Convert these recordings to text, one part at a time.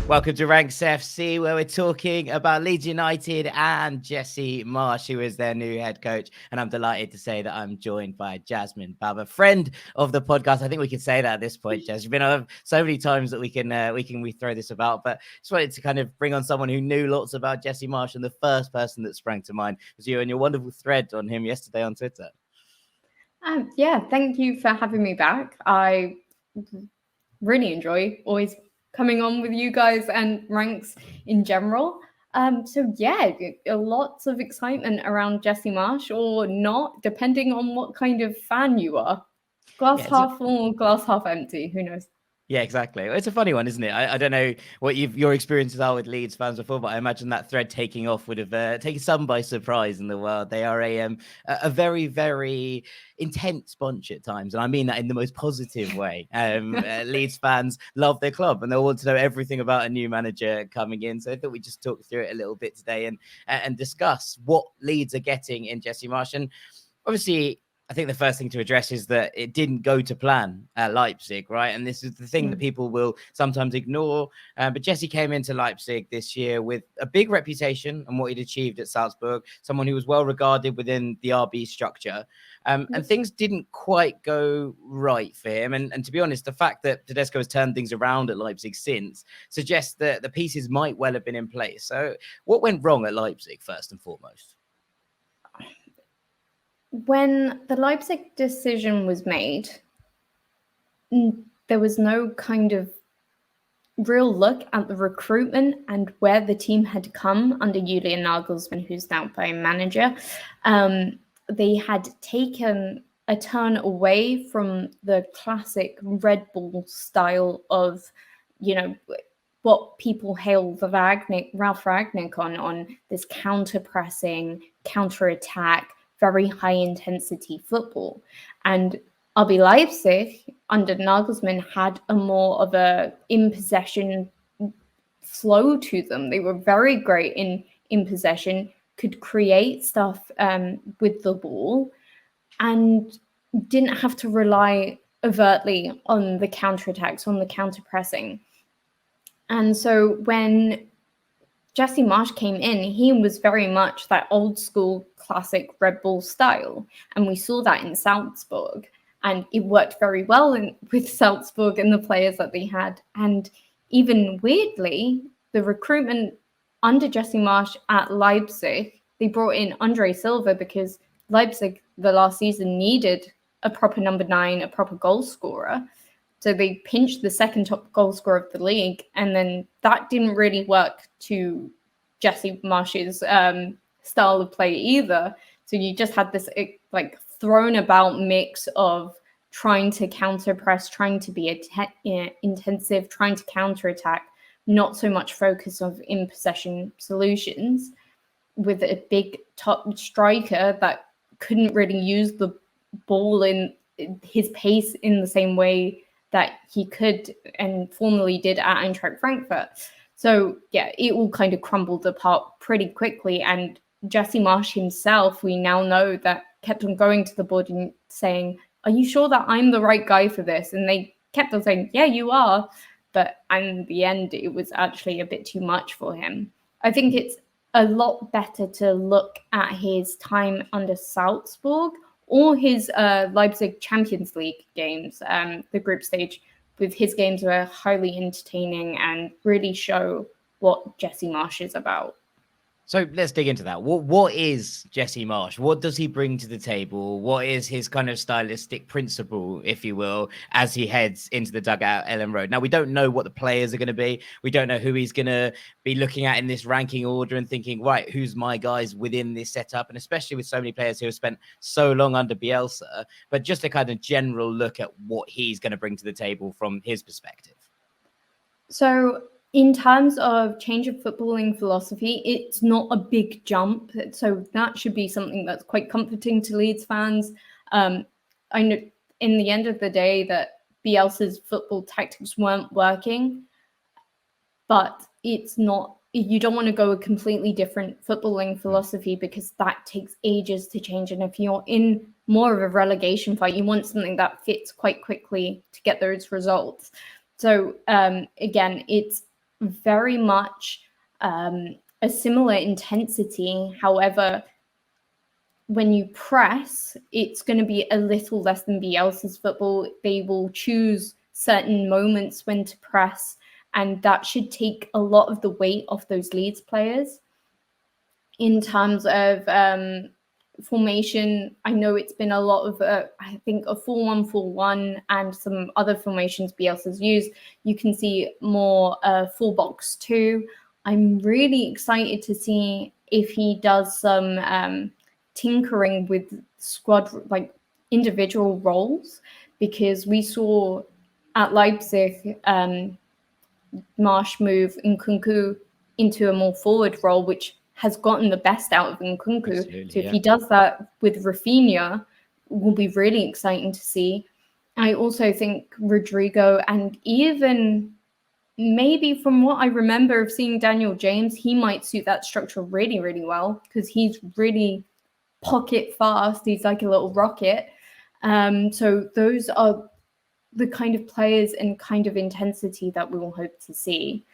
Welcome to Ranks FC, where we're talking about Leeds United and Jesse Marsch, who is their new head coach. And I'm delighted to say that I'm joined by Jasmine Baba, friend of the podcast. I think we can say that at this point, Jess. You've been on so many times that we throw this about, but just wanted to kind of bring on someone who knew lots about Jesse Marsch, and the first person that sprang to mind was you and your wonderful thread on him yesterday on Twitter. Yeah, thank you for having me back. I really enjoy always coming on with you guys and Ranks in general. So yeah, lots of excitement around Jesse Marsch, or not, depending on what kind of fan you are. Glass half full, glass half empty, who knows? Yeah, exactly. It's a funny one, isn't it? I don't know what your experiences are with Leeds fans before, but I imagine that thread taking off would have taken some by surprise in the world. They are a very, very intense bunch at times, and I mean that in the most positive way. Leeds fans love their club, and they'll want to know everything about a new manager coming in. So I thought we'd just talk through it a little bit today and discuss what Leeds are getting in Jesse Marsch. And obviously, I think the first thing to address is that it didn't go to plan at Leipzig, right? And this is the thing that people will sometimes ignore. But Jesse came into Leipzig this year with a big reputation and what he'd achieved at Salzburg, someone who was well regarded within the RB structure. And things didn't quite go right for him. And to be honest, the fact that Tedesco has turned things around at Leipzig since suggests that the pieces might well have been in place. So what went wrong at Leipzig, first and foremost? When the Leipzig decision was made, there was no kind of real look at the recruitment and where the team had come under Julian Nagelsmann, who's now playing manager. They had taken a turn away from the classic Red Bull style of, what people hail the Ralph Ragnick on this counter-pressing, counter-attack, very high-intensity football. And RB Leipzig, under Nagelsmann, had a more of a in-possession flow to them. They were very great in possession, could create stuff with the ball, and didn't have to rely overtly on the counterattacks, on the counter-pressing. And so when Jesse Marsch came in, he was very much that old school classic Red Bull style. And we saw that in Salzburg. And it worked very well with Salzburg and the players that they had. And even weirdly, the recruitment under Jesse Marsch at Leipzig, they brought in Andre Silva because Leipzig the last season needed a proper number 9, a proper goal scorer. So they pinched the second top goal scorer of the league. And then that didn't really work to Jesse Marsch's style of play either. So you just had this thrown about mix of trying to counter press, trying to be intensive, trying to counter attack, not so much focus of in possession solutions, with a big top striker that couldn't really use the ball in his pace in the same way that he could and formerly did at Eintracht Frankfurt. So yeah, it all kind of crumbled apart pretty quickly. And Jesse Marsch himself, we now know, that kept on going to the board and saying, "Are you sure that I'm the right guy for this?" And they kept on saying, "Yeah, you are." But in the end, it was actually a bit too much for him. I think it's a lot better to look at his time under Salzburg or his Leipzig Champions League games. The group stage with his games were highly entertaining and really show what Jesse Marsch is about. So let's dig into that. What is Jesse Marsch? What does he bring to the table? What is his kind of stylistic principle, if you will, as he heads into the dugout at Elland Road? Now, we don't know what the players are going to be. We don't know who he's going to be looking at in this ranking order and thinking, right, who's my guys within this setup? And especially with so many players who have spent so long under Bielsa, but just a kind of general look at what he's going to bring to the table from his perspective. So in terms of change of footballing philosophy, it's not a big jump. So that should be something that's quite comforting to Leeds fans. I know in the end of the day that Bielsa's football tactics weren't working, but it's not, you don't want to go a completely different footballing philosophy because that takes ages to change. And if you're in more of a relegation fight, you want something that fits quite quickly to get those results. So again, it's very much a similar intensity. However, when you press, it's going to be a little less than Bielsa's football. They will choose certain moments when to press, and that should take a lot of the weight off those Leeds players. In terms of formation, I know it's been a lot of, I think, a 4-1-4-1 and some other formations Bielsa's used. You can see more 4-box-2. I'm really excited to see if he does some tinkering with squad, like individual roles, because we saw at Leipzig Marsch move Nkunku into a more forward role, which has gotten the best out of Nkunku. Absolutely, so if he does that with Rafinha, will be really exciting to see. I also think Rodrigo, and even maybe from what I remember of seeing Daniel James, he might suit that structure really, really well, because he's really pocket fast. He's like a little rocket. So those are the kind of players and kind of intensity that we will hope to see.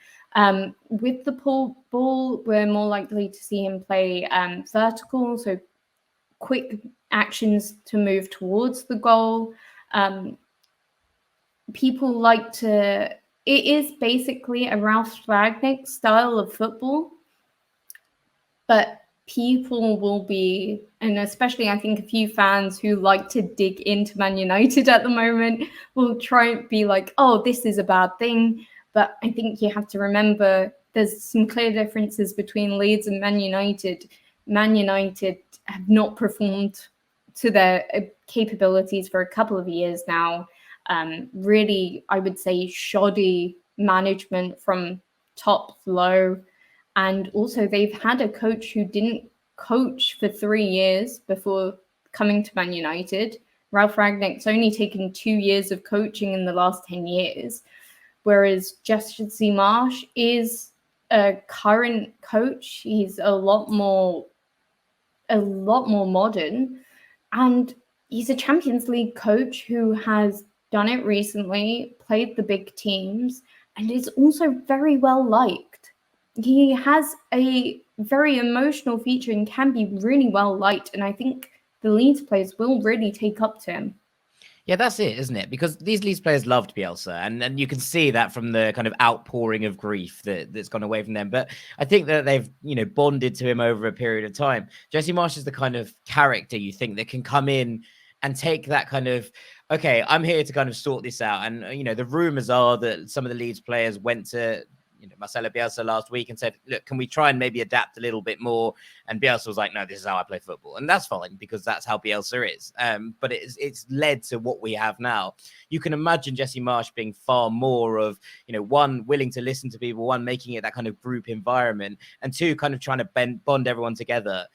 With the ball, we're more likely to see him play vertical, so quick actions to move towards the goal. People like to, it is basically a Ralf Rangnick style of football, but people will be, and especially I think a few fans who like to dig into Man United at the moment, will try and be like, oh, this is a bad thing. But I think you have to remember there's some clear differences between Leeds and Man United. Man United have not performed to their capabilities for a couple of years now. Really, I would say shoddy management from top to low. And also they've had a coach who didn't coach for 3 years before coming to Man United. Ralf Rangnick's only taken 2 years of coaching in the last 10 years, whereas Jasmine Marsch is a current coach. He's a lot more modern, and he's a Champions League coach who has done it recently, played the big teams, and is also very well liked. He has a very emotional feature and can be really well liked, and I think the Leeds players will really take up to him. Yeah, that's it, isn't it? Because these Leeds players loved Bielsa, and you can see that from the kind of outpouring of grief that's gone away from them. But I think that they've, bonded to him over a period of time. Jesse Marsch is the kind of character you think that can come in and take that kind of, okay, I'm here to kind of sort this out. And, the rumors are that some of the Leeds players went to Marcelo Bielsa last week and said, look, can we try and maybe adapt a little bit more? And Bielsa was like, no, this is how I play football. And that's fine, because that's how Bielsa is. But it's led to what we have now. You can imagine Jesse Marsch being far more of, one, willing to listen to people, one, making it that kind of group environment, and two, kind of trying to bond everyone together.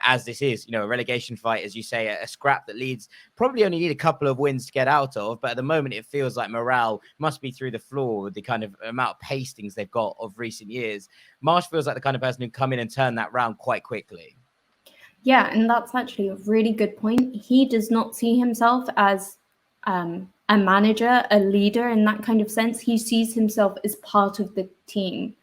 As this is, a relegation fight, as you say, a scrap that Leeds probably only need a couple of wins to get out of. But at the moment, it feels like morale must be through the floor with the kind of amount of pastings they've got of recent years. Marsch feels like the kind of person who come in and turn that round quite quickly. Yeah, and that's actually a really good point. He does not see himself as a manager, a leader in that kind of sense. He sees himself as part of the team.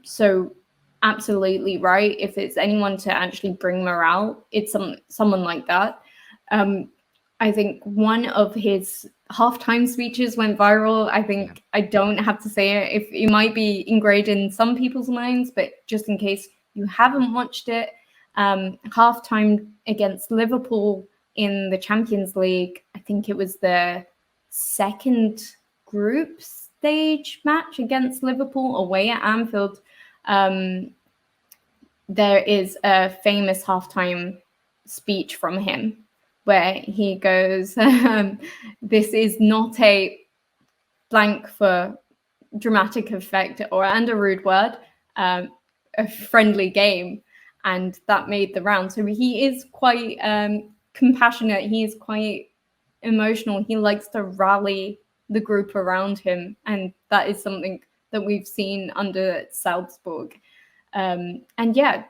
So absolutely right. If it's anyone to actually bring morale, it's someone like that. I think one of his halftime speeches went viral. I think I don't have to say it. If it might be ingrained in some people's minds, but just in case you haven't watched it, halftime against Liverpool in the Champions League. I think it was the second group stage match against Liverpool away at Anfield. There is a famous halftime speech from him where he goes, this is not a blank for dramatic effect or, and a rude word, a friendly game. And that made the round. So he is quite compassionate. He is quite emotional. He likes to rally the group around him. And that is something that we've seen under Salzburg. And yeah,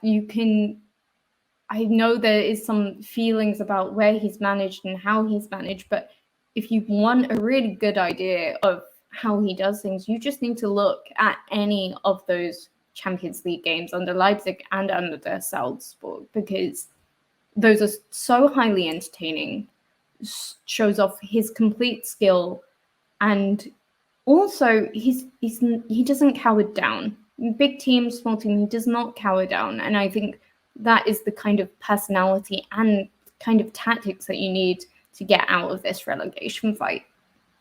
I know there is some feelings about where he's managed and how he's managed, but if you want a really good idea of how he does things, you just need to look at any of those Champions League games under Leipzig and under der Salzburg, because those are so highly entertaining, shows off his complete skill, and also he doesn't cower down. Big team, small team, he does not cower down. And I think that is the kind of personality and kind of tactics that you need to get out of this relegation fight.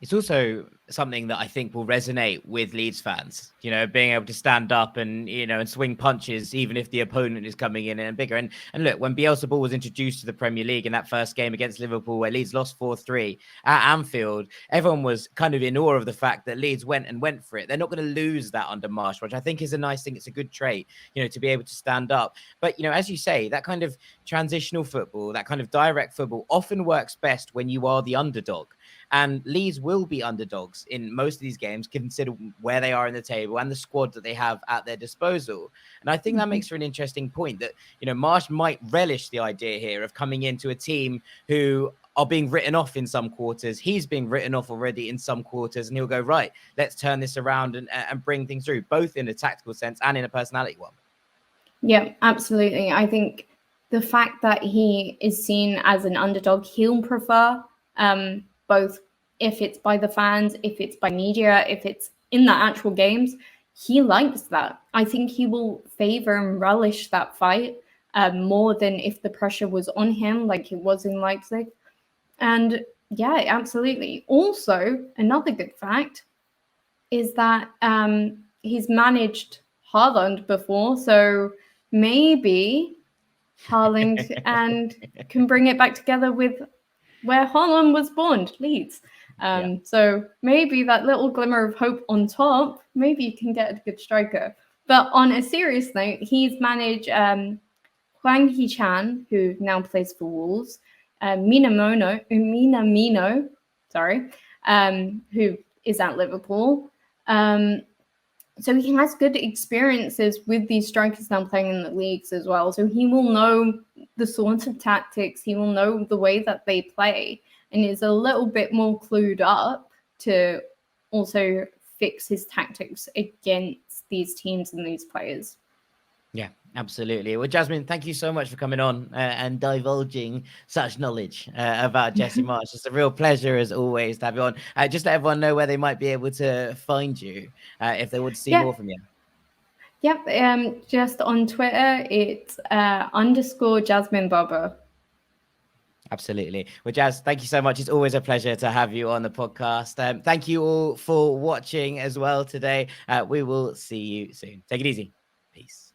It's also something that I think will resonate with Leeds fans, you know, being able to stand up and, you know, and swing punches, even if the opponent is coming in and bigger. And look, when Bielsa ball was introduced to the Premier League in that first game against Liverpool, where Leeds lost 4-3 at Anfield, everyone was kind of in awe of the fact that Leeds went for it. They're not going to lose that under Marsch, which I think is a nice thing. It's a good trait, you know, to be able to stand up. But, you know, as you say, that kind of transitional football, that kind of direct football often works best when you are the underdog. And Leeds will be underdogs in most of these games, consider where they are in the table and the squad that they have at their disposal. And I think that makes for an interesting point that, you know, Marsch might relish the idea here of coming into a team who are being written off in some quarters. He's being written off already in some quarters, and he'll go, right, let's turn this around and bring things through, both in a tactical sense and in a personality one. Yeah, absolutely. I think the fact that he is seen as an underdog, he'll prefer both if it's by the fans, if it's by media, if it's in the actual games. He likes that. I think he will favor and relish that fight more than if the pressure was on him like it was in Leipzig. And yeah, absolutely. Also, another good fact is that he's managed Haaland before, so maybe Haaland and can bring it back together with where Haaland was born, Leeds. So maybe that little glimmer of hope on top, maybe you can get a good striker. But on a serious note, he's managed Hwang Hee-chan, who now plays for Wolves, Minamino, who is at Liverpool. So he has good experiences with these strikers now playing in the leagues as well. So he will know the sorts of tactics, he will know the way that they play, and is a little bit more clued up to also fix his tactics against these teams and these players. Yeah, absolutely. Well, Jasmine, thank you so much for coming on and divulging such knowledge about Jesse Marsch. It's a real pleasure, as always, to have you on. Just let everyone know where they might be able to find you if they want to see more from you. Yep, just on Twitter, it's _ Jasmine Baba. Absolutely. Well, Jazz, thank you so much. It's always a pleasure to have you on the podcast. Thank you all for watching as well today. We will see you soon. Take it easy. Peace.